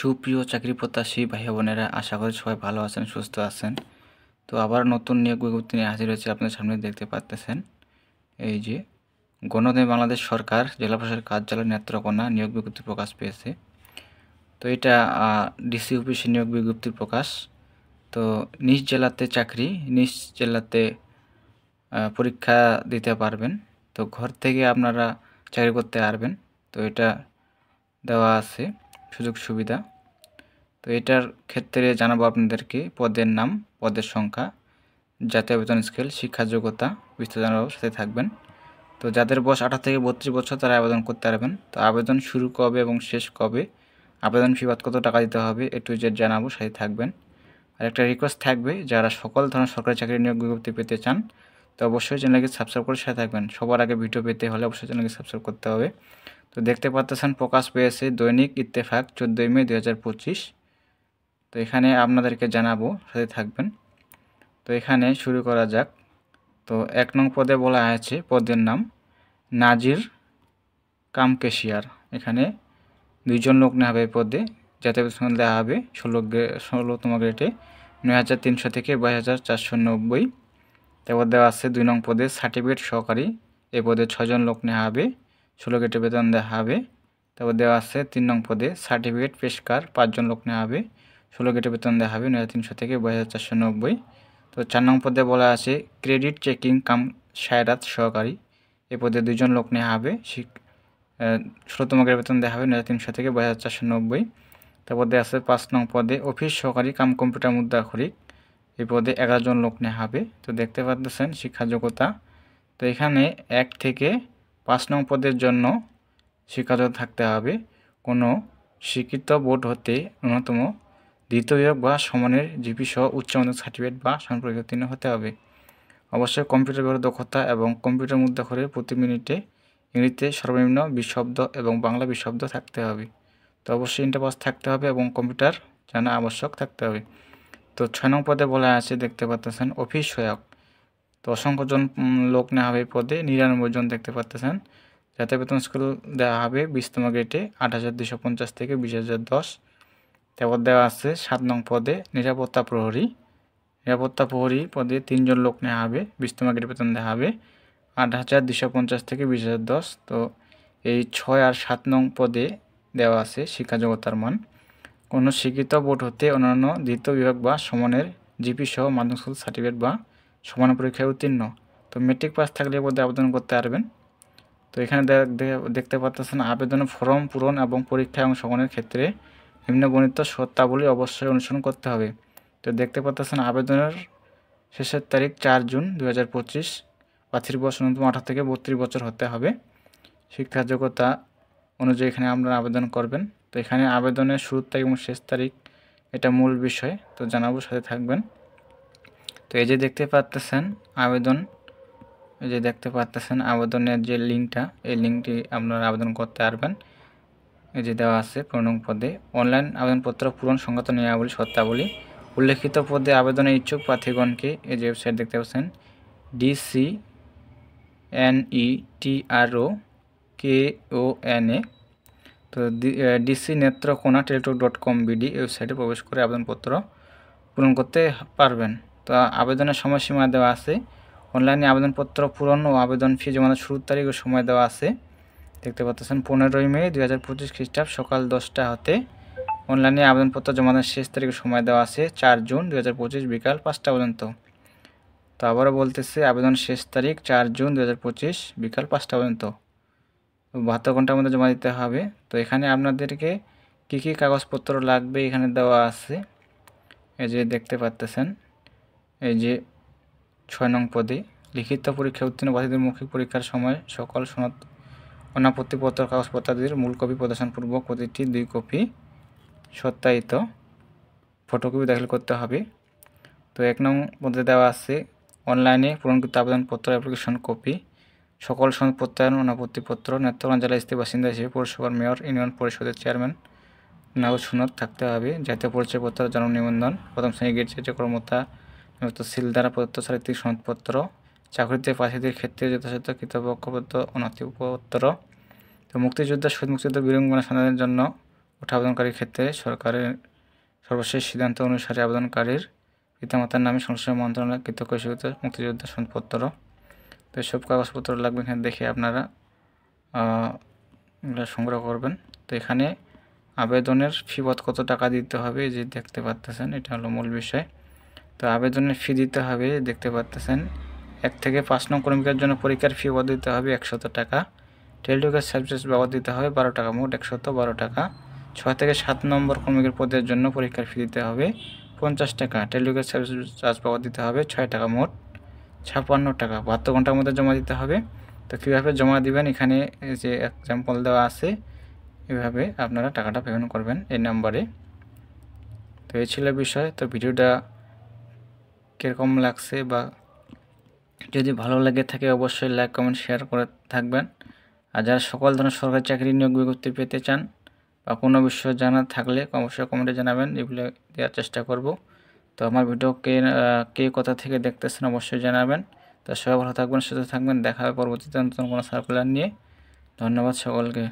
সুপ্রিয় চাকরি প্রত্যাশী ভাই বোনেরা, আশা করি সবাই ভালো আছেন, সুস্থ আছেন। তো আবার নতুন নিয়োগ বিজ্ঞপ্তি নিয়ে হাজির হয়েছে আপনাদের সামনে, দেখতে পাচ্তেছেন। এই যে গণতন্ত্র বাংলাদেশ সরকার জেলা প্রশাসক কার্যালয় নেত্রকোনা নিয়োগ বিজ্ঞপ্তি প্রকাশ পেয়েছে। তো এটা ডিসি অফিসে নিয়োগ বিজ্ঞপ্তির প্রকাশ। তো নিজ জেলাতে চাকরি, নিজ জেলাতে পরীক্ষা দিতে পারবেন। তো ঘর থেকে আপনারা চাকরি করতে পারবেন। তো এটা দেওয়া আছে সুযোগ সুবিধা। তো এটার ক্ষেত্রে জানাবো আপনাদেরকে পদের নাম, পদের সংখ্যা, জাতীয় বেতন স্কেল, শিক্ষা যোগ্যতা বিস্তারিত জানাবো, সাথে থাকবেন। তো যাদের বয়স 18 থেকে 32 বছর তারা আবেদন করতে পারবেন। তো আবেদন শুরু কবে এবং শেষ কবে, আবেদন ফি বাদ কত টাকা দিতে হবে, টু জেড জানাবো, সাথে থাকবেন। আর একটা রিকোয়েস্ট থাকবে, যারা সকল ধরনের সরকারি চাকরির নিয়োগ বিজ্ঞপ্তি পেতে চান তো অবশ্যই চ্যানেলকে সাবস্ক্রাইব করে সাথে থাকবেন। সবার আগে ভিডিও পেতে হলে অবশ্যই চ্যানেলকে সাবস্ক্রাইব করতে হবে। তো দেখতে পাচ্ছেন প্রকাশ পেয়েছে দৈনিক ইত্তেফাক 14 মে 2025। তো এখানে আপনাদেরকে জানাবো, সাথে থাকবেন। তো এখানে শুরু করা যাক। তো 1 নং পদে বলা হয়েছে পদের নাম নাজির কাম ক্যাশিয়ার। এখানে 2 জন লোক নেওয়া হবে পদে, জাতীয় বেতন দেওয়া হবে 16তম গ্রেডে 9,300 থেকে 22,490। তারপর দেওয়া আছে 2 নং পদে সার্টিফিকেট সহকারী, এই পদে 6 জন লোক নেওয়া হবে, 16 গ্রেডে বেতন দেওয়া হবে। তারপর দেওয়া আছে 3 নং পদে সার্টিফিকেট পেশকার, 5 জন লোক নেওয়া হবে, 16 গ্রেডে বেতন দেওয়া হবে 9,300 থেকে 22,490। তো 4 নং পদে বলা আছে ক্রেডিট চেকিং কাম সায়রাত সহকারী, এই পদে 2 জন লোক নেওয়া হবে, 16তম গ্রেড বেতন দেওয়া হবে 9,300 থেকে 22,490। তারপর দেওয়া আছে 5 নং পদে অফিস সহকারী কাম কম্পিউটার মুদ্রাক্ষরিক, এই পদে 11 জন লোক নেওয়া হবে। তো দেখতে পাচ্ছেন শিক্ষা যোগ্যতা। তো এখানে 1 থেকে 5 নং পদের জন্য শিক্ষাযোগ্যতা থাকতে হবে কোনো স্বীকৃত বোর্ড হতে ন্যূনতম দ্বিতীয় বিভাগ বা সমানের জিপি সহ উচ্চ মাধ্যমিক সার্টিফিকেট বা সমান পরীক্ষা উত্তীর্ণ হতে হবে। অবশ্যই কম্পিউটার ব্যবহার দক্ষতা এবং কম্পিউটার মুদ্রাক্ষরে প্রতি মিনিটে ইংরেজিতে সর্বনিম্ন 20 শব্দ এবং বাংলা 20 শব্দ থাকতে হবে। তো অবশ্যই ইন্টার পাস থাকতে হবে এবং কম্পিউটার জানা আবশ্যক থাকতে হবে। তো 6 নং পদে বলা আছে, দেখতে পাচ্ছেন অফিস সহায়ক। তো অসংখ্য জন লোক নেওয়া হবে পদে, 99 জন দেখতে পাচ্ছেন। জাতীয় বেতন স্কেল দেওয়া হবে 20তম গ্রেডে 8,250 থেকে 20,010। তারপর দেওয়া আছে 7 নং পদে নিরাপত্তা প্রহরী, নিরাপত্তা প্রহরী পদে 3 জন লোক নেওয়া হবে, 20তম গ্রেডে বেতন দেওয়া হবে 8,250 থেকে 20,010। তো এই 6 আর 7 নং পদে দেওয়া আছে শিক্ষা যোগ্যতার মান কোনো স্বীকৃত বোর্ড হতে অন্যান্য দ্বিতীয় বিভাগ বা সমানের জিপি সহ মাধ্যমিক স্কুল সার্টিফিকেট বা সমান পরীক্ষায় উত্তীর্ণ। তো মেট্রিক পাস থাকলে পদে আবেদন করতে পারবেন। তো এখানে দেখতে পাচ্ছেন আবেদনের ফর্ম পূরণ এবং পরীক্ষায় অংশগ্রহণের ক্ষেত্রে নিম্নবর্ণিত শর্তাবলী অবশ্যই অনুসরণ করতে হবে। তো দেখতে পাচ্ছেন আবেদনের শেষের তারিখ 4 জুন 2025। প্রার্থীর বয়স ন্যূনতম 18 থেকে 32 বছর হতে হবে। শিক্ষা যোগ্যতা অনুযায়ী এখানে আপনারা আবেদন করবেন। তো এখানে আবেদনের শুরুর তারিখ এবং শেষ তারিখ এটা মূল বিষয়, তো জানাবো, সাথে থাকবেন। তো এই যে দেখতে পাচ্ছেন আবেদন, এই যে দেখতে পাচ্ছেন আবেদনের যে লিঙ্কটা, এই লিঙ্কটি আপনারা আবেদন করতে পারবেন। এই যে দেওয়া আছে 15 নং পদে অনলাইন আবেদনপত্র পূরণ সংক্রান্ত নিয়মাবলী শর্তাবলী। উল্লেখিত পদে আবেদনের ইচ্ছুক প্রার্থীগণকে এই যে ওয়েবসাইট দেখতে পাচ্ছেন DCNETROKONA, তো ডিসি নেত্রকোনা টেলিটক.com BD ওয়েবসাইটে প্রবেশ করে আবেদনপত্র পূরণ করতে পারবেন। তো আবেদনের সময়সীমা দেওয়া আছে, অনলাইনে আবেদনপত্র পূরণ ও আবেদন ফি জমানোর শুরুর তারিখ ও সময় দেওয়া আছে। দেখতে পাচ্ছেন 15 মে 2025 খ্রিস্টাব্দ সকাল 10টা হতে অনলাইনে আবেদনপত্র জমানোর শেষ তারিখের সময় দেওয়া আছে 4 জুন 2025 বিকাল 5টা পর্যন্ত। তো আবারও বলতেছে আবেদন শেষ তারিখ 4 জুন 2025 বিকাল 5টা পর্যন্ত, 72 ঘন্টার মধ্যে জমা দিতে হবে। তো এখানে আপনাদেরকে কী কী কাগজপত্র লাগবে এখানে দেওয়া আছে, এই যে দেখতে পাচ্ছেন। এই যে 6 নং পদে লিখিত পরীক্ষা উত্তীর্ণ প্রার্থীদের মৌখিক পরীক্ষার সময় সকল সনদ অনাপত্তিপত্র কাগজপত্রাদির মূল কপি প্রদর্শনপূর্বক প্রতিটি 2 কপি সত্যায়িত ফটোকপি দাখিল করতে হবে। তো 1 নং পদে দেওয়া আছে অনলাইনে পূরণকৃত আবেদনপত্র অ্যাপ্লিকেশন কপি, সকল সনদ প্রত্যয়ন অনাপত্তিপত্র, নেত্রকোনা জেলার স্থায়ী বাসিন্দা হিসেবে পৌরসভার মেয়র, ইউনিয়ন পরিষদের চেয়ারম্যান নাগরিক সনদ থাকতে হবে, জাতীয় পরিচয়পত্র, জন্ম নিবন্ধন, প্রথম শ্রেণী গ্রেড চেটে কর্মতা সিল দ্বারা প্রদত্ত চারিত্রিক সনদপত্র, চাকরিতে প্রার্থীদের ক্ষেত্রে যথাযথ কৃতপক্ষপত্র অনথিপত্র। তো মুক্তিযোদ্ধা শহীদ মুক্তিযোদ্ধা বীরাঙ্গনা সন্তানদের জন্য ওঠা আবেদনকারীর ক্ষেত্রে সরকারের সর্বশেষ সিদ্ধান্ত অনুসারে আবেদনকারীর পিতামাতার নামে সংশ্লিষ্ট মন্ত্রণালয় কৃতজ্ঞ স্বীকৃত মুক্তিযোদ্ধা সনদপত্র। তো সব কাগজপত্র লাগবে, এখানে দেখে আপনারা এগুলো সংগ্রহ করবেন। তো এখানে আবেদনের ফি কত টাকা দিতে হবে যে দেখতে পাচ্ছেন, এটা হলো মূল বিষয়। তো আবেদনের ফি দিতে হবে, দেখতে পাচ্ছেন 1 থেকে 5 নং কর্মীদের জন্য পরীক্ষার ফি বাবদ দিতে হবে 100 টাকা। টেলিটকের সার্ভিস বাবদ দিতে হবে 12 টাকা, মোট 112 টাকা। 6 থেকে 7 নম্বর কর্মীদের পদের জন্য পরীক্ষার ফি দিতে হবে 50 টাকা। টেলিটকের সার্ভিস চার্জ বাবদ দিতে হবে 6 টাকা, মোট 56 টাকা। 72 ঘন্টার মধ্যে জমা দিতে হবে। তো কীভাবে জমা দিবেন, এখানে যে এক্সাম্পল দেওয়া আছে, এভাবে আপনারা টাকাটা পেমেন্ট করবেন এই নাম্বারে। তো এই ছিল বিষয়। তো ভিডিওটা কীরকম লাগছে বা যদি ভালো লাগে থাকে অবশ্যই লাইক কমেন্ট শেয়ার করে থাকবেন। আর যারা সকল ধরনের সরকারি চাকরি নিয়োগ বিজ্ঞপ্তি পেতে চান বা কোনো বিষয় জানা থাকলে অবশ্যই কমেন্টে জানাবেন, এগুলো দেওয়ার চেষ্টা করব। তো আমার ভিডিও কে কোথা থেকে দেখতেছেন অবশ্যই জানাবেন। তো সবাই ভালো থাকবেন, সুস্থ থাকবেন, দেখা হবে পরবর্তীতে নতুন কোনো সার্কুলার নিয়ে। ধন্যবাদ সকলকে।